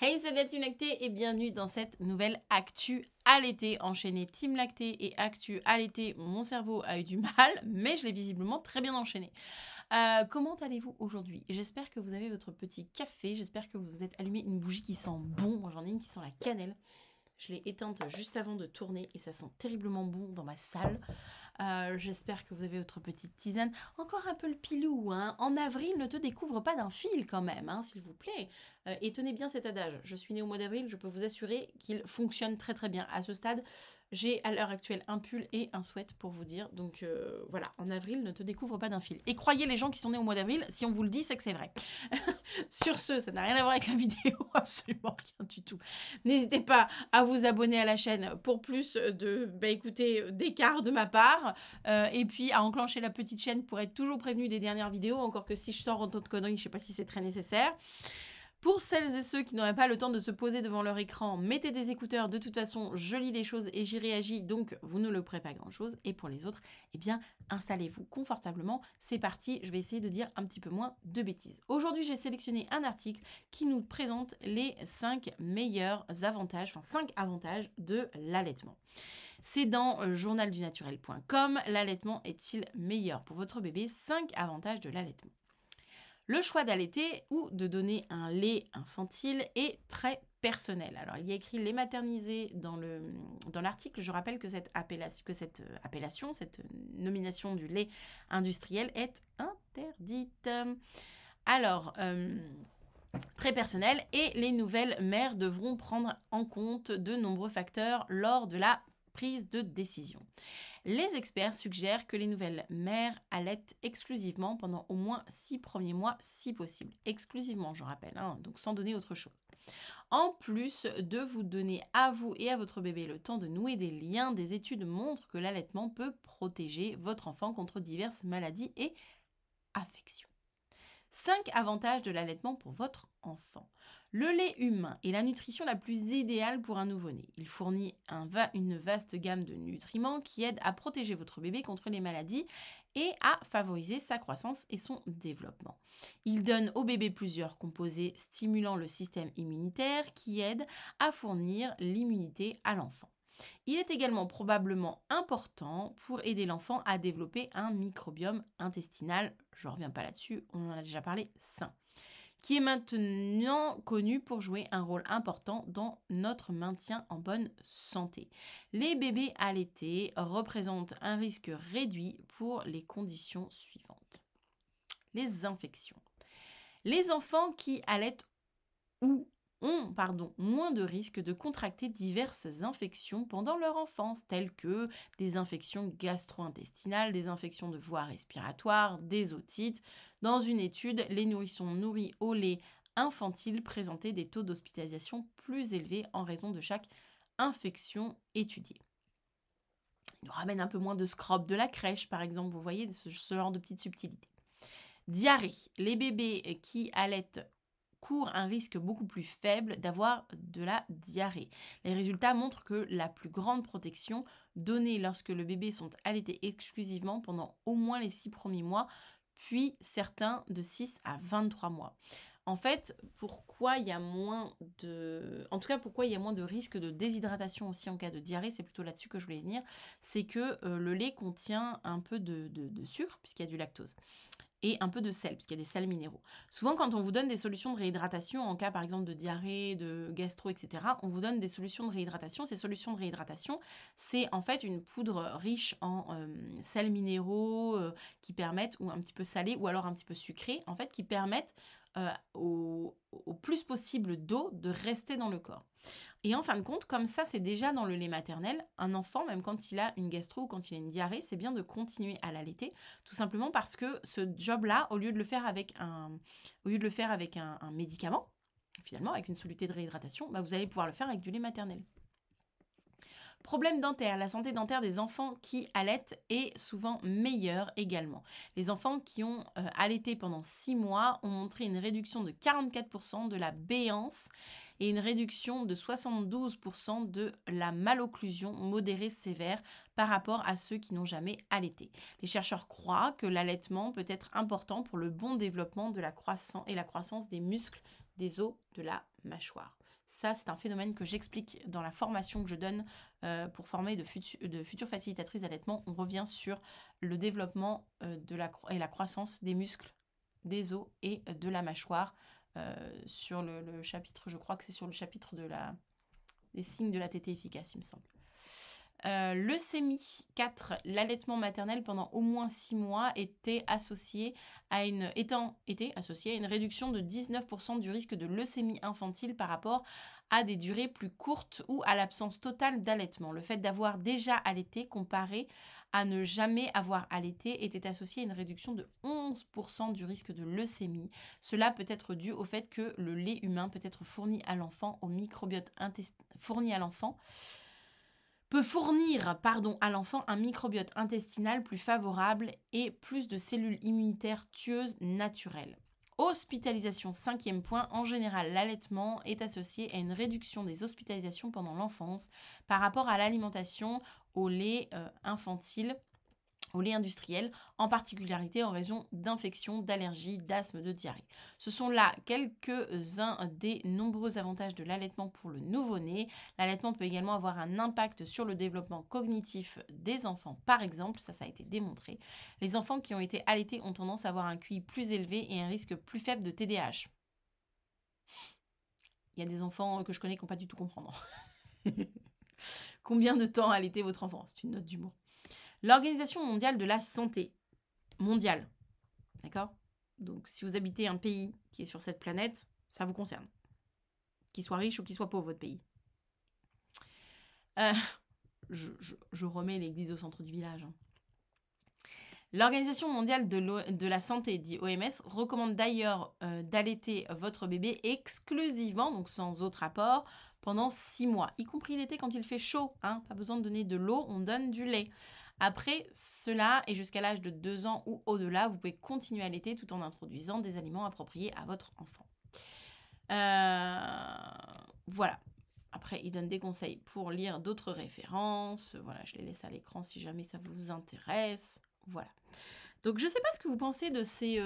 Hey, salut la Team Lacté et bienvenue dans cette nouvelle Actu Allaité. Enchaîné Team Lacté et Actu Allaité, mon cerveau a eu du mal, mais je l'ai visiblement très bien enchaîné. Comment allez-vous aujourd'hui? J'espère que vous avez votre petit café, j'espère que vous vous êtes allumé une bougie qui sent bon. Moi j'en ai une qui sent la cannelle. Je l'ai éteinte juste avant de tourner et ça sent terriblement bon dans ma salle. J'espère que vous avez votre petite tisane. Encore un peu le pilou, hein. En avril, ne te découvre pas d'un fil quand même, hein, s'il vous plaît. Et tenez bien cet adage. Je suis née au mois d'avril, je peux vous assurer qu'il fonctionne très très bien. À ce stade, j'ai à l'heure actuelle un pull et un sweat pour vous dire. Donc voilà, en avril, ne te découvre pas d'un fil. Et croyez les gens qui sont nés au mois d'avril, si on vous le dit, c'est que c'est vrai. Sur ce, ça n'a rien à voir avec la vidéo, absolument rien du tout. N'hésitez pas à vous abonner à la chaîne pour plus de, écoutez, d'écart de ma part. Et puis à enclencher la petite chaîne pour être toujours prévenu des dernières vidéos, encore que si je sors autant de conneries, je sais pas si c'est très nécessaire. Pour celles et ceux qui n'auraient pas le temps de se poser devant leur écran, mettez des écouteurs, de toute façon, je lis les choses et j'y réagis, donc vous ne louperez pas grand-chose. Et pour les autres, eh bien, installez-vous confortablement, c'est parti, je vais essayer de dire un petit peu moins de bêtises. Aujourd'hui, j'ai sélectionné un article qui nous présente les 5 meilleurs avantages, enfin 5 avantages de l'allaitement. C'est dans journaldunaturel.com, l'allaitement est-il meilleur pour votre bébé? 5 avantages de l'allaitement. Le choix d'allaiter ou de donner un lait infantile est très personnel. Alors, il y a écrit lait maternisé dans l'article. Je rappelle que cette appellation, cette nomination du lait industriel est interdite. Alors, très personnel, et les nouvelles mères devront prendre en compte de nombreux facteurs lors de la prise de décision. Les experts suggèrent que les nouvelles mères allaitent exclusivement pendant au moins 6 premiers mois si possible. Exclusivement, je rappelle, hein, donc sans donner autre chose. En plus de vous donner à vous et à votre bébé le temps de nouer des liens, des études montrent que l'allaitement peut protéger votre enfant contre diverses maladies et affections. 5 avantages de l'allaitement pour votre enfant. Le lait humain est la nutrition la plus idéale pour un nouveau-né. Il fournit une vaste gamme de nutriments qui aident à protéger votre bébé contre les maladies et à favoriser sa croissance et son développement. Il donne au bébé plusieurs composés stimulant le système immunitaire qui aident à fournir l'immunité à l'enfant. Il est également probablement important pour aider l'enfant à développer un microbiome intestinal, je ne reviens pas là-dessus, on en a déjà parlé, sain, qui est maintenant connu pour jouer un rôle important dans notre maintien en bonne santé. Les bébés allaités représentent un risque réduit pour les conditions suivantes. Les infections. Les enfants qui allaitent ou ont moins de risques de contracter diverses infections pendant leur enfance, telles que des infections gastro-intestinales, des infections de voies respiratoires, des otites. Dans une étude, les nourrissons nourris au lait infantile présentaient des taux d'hospitalisation plus élevés en raison de chaque infection étudiée. Ils nous ramènent un peu moins de scrub de la crèche, par exemple, vous voyez, ce genre de petites subtilités. Diarrhée. Les bébés qui allaitent courent un risque beaucoup plus faible d'avoir de la diarrhée. Les résultats montrent que la plus grande protection donnée lorsque le bébé sont allaités exclusivement pendant au moins les 6 premiers mois, puis certains de 6 à 23 mois. En fait, pourquoi il y a moins de... En tout cas, pourquoi il y a moins de risque de déshydratation aussi en cas de diarrhée, c'est plutôt là-dessus que je voulais venir, c'est que le lait contient un peu de sucre, puisqu'il y a du lactose, et un peu de sel, puisqu'il y a des sels minéraux. Souvent, quand on vous donne des solutions de réhydratation, en cas par exemple de diarrhée, de gastro, etc., on vous donne des solutions de réhydratation. Ces solutions de réhydratation, c'est en fait une poudre riche en sels minéraux qui permettent, ou un petit peu salés, ou alors un petit peu sucrés, en fait, qui permettent au plus possible d'eau de rester dans le corps. Et en fin de compte, comme ça, c'est déjà dans le lait maternel, un enfant, même quand il a une gastro ou quand il a une diarrhée, c'est bien de continuer à l'allaiter, tout simplement parce que ce job-là, au lieu de le faire avec un médicament, finalement, avec une soluté de réhydratation, bah, vous allez pouvoir le faire avec du lait maternel. Problème dentaire. La santé dentaire des enfants qui allaitent est souvent meilleure également. Les enfants qui ont allaité pendant 6 mois ont montré une réduction de 44% de la béance et une réduction de 72% de la malocclusion modérée sévère par rapport à ceux qui n'ont jamais allaité. Les chercheurs croient que l'allaitement peut être important pour le bon développement de la croissance des muscles des os de la mâchoire. Ça, c'est un phénomène que j'explique dans la formation que je donne pour former de futures facilitatrices d'allaitement. On revient sur le développement et la croissance des muscles, des os et de la mâchoire sur le chapitre, je crois que c'est sur le chapitre des signes de la tétée efficace, il me semble. Leucémie 4, l'allaitement maternel pendant au moins 6 mois était associé à une réduction de 19% du risque de leucémie infantile par rapport à des durées plus courtes ou à l'absence totale d'allaitement. Le fait d'avoir déjà allaité comparé à ne jamais avoir allaité était associé à une réduction de 11% du risque de leucémie. Cela peut être dû au fait que le lait humain peut être fourni à l'enfant au microbiote à l'enfant un microbiote intestinal plus favorable et plus de cellules immunitaires tueuses naturelles. Hospitalisation, 5e point. En général, l'allaitement est associé à une réduction des hospitalisations pendant l'enfance par rapport à l'alimentation au lait infantile, au lait industriel, en particularité en raison d'infections, d'allergies, d'asthme, de diarrhée. Ce sont là quelques-uns des nombreux avantages de l'allaitement pour le nouveau-né. L'allaitement peut également avoir un impact sur le développement cognitif des enfants. Par exemple, ça a été démontré, les enfants qui ont été allaités ont tendance à avoir un QI plus élevé et un risque plus faible de TDAH. Il y a des enfants que je connais qui n'ont pas du tout comprendre. Combien de temps allaiter votre enfant? C'est une note d'humour. L'Organisation mondiale de la santé mondiale, d'accord? Donc, si vous habitez un pays qui est sur cette planète, ça vous concerne. Qu'il soit riche ou qu'il soit pauvre, votre pays. Je remets l'église au centre du village. Hein. L'Organisation mondiale de la santé, dit OMS, recommande d'ailleurs d'allaiter votre bébé exclusivement, donc sans autre apport, pendant 6 mois, y compris l'été quand il fait chaud. Hein, pas besoin de donner de l'eau, on donne du lait. Après cela, et jusqu'à l'âge de 2 ans ou au-delà, vous pouvez continuer à allaiter tout en introduisant des aliments appropriés à votre enfant. Voilà. Après, il donne des conseils pour lire d'autres références. Voilà, je les laisse à l'écran si jamais ça vous intéresse. Voilà. Donc, je ne sais pas ce que vous pensez de ces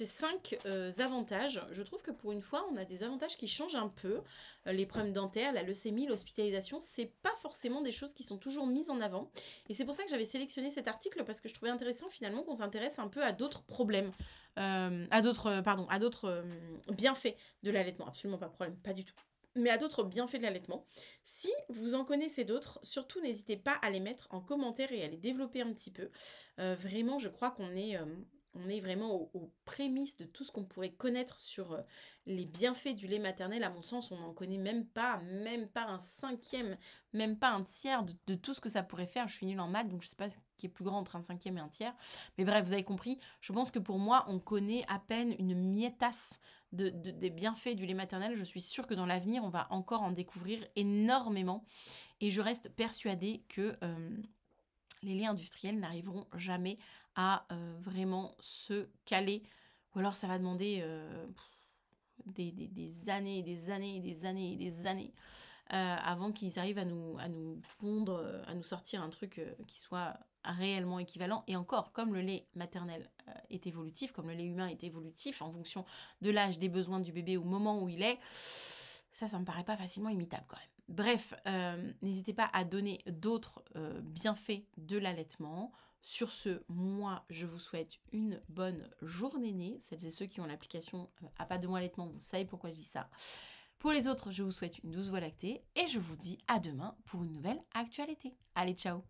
5 avantages. Je trouve que pour une fois, on a des avantages qui changent un peu. Les problèmes dentaires, la leucémie, l'hospitalisation, c'est pas forcément des choses qui sont toujours mises en avant. Et c'est pour ça que j'avais sélectionné cet article parce que je trouvais intéressant finalement qu'on s'intéresse un peu à d'autres problèmes, à d'autres bienfaits de l'allaitement. Absolument pas de problème, pas du tout. Mais à d'autres bienfaits de l'allaitement. Si vous en connaissez d'autres, surtout n'hésitez pas à les mettre en commentaire et à les développer un petit peu. Vraiment, je crois qu'on est vraiment aux prémices de tout ce qu'on pourrait connaître sur les bienfaits du lait maternel. À mon sens, on n'en connaît même pas un cinquième, même pas un tiers de tout ce que ça pourrait faire. Je suis nulle en maths, donc je ne sais pas ce qui est plus grand entre un cinquième et un tiers. Mais bref, vous avez compris. Je pense que pour moi, on connaît à peine une mietasse des bienfaits du lait maternel. Je suis sûre que dans l'avenir, on va encore en découvrir énormément. Et je reste persuadée que les laits industriels n'arriveront jamais à vraiment se caler. Ou alors ça va demander des années et des années et des années et des années avant qu'ils arrivent à nous pondre, à nous sortir un truc qui soit réellement équivalent. Et encore, comme le lait maternel est évolutif, comme le lait humain est évolutif en fonction de l'âge, des besoins du bébé au moment où il est, ça me paraît pas facilement imitable quand même. Bref, n'hésitez pas à donner d'autres bienfaits de l'allaitement. Sur ce, moi, je vous souhaite une bonne journée née. Celles et ceux qui ont l'application à pas de mois allaitement, vous savez pourquoi je dis ça. Pour les autres, je vous souhaite une douce voie lactée et je vous dis à demain pour une nouvelle actualité. Allez, ciao!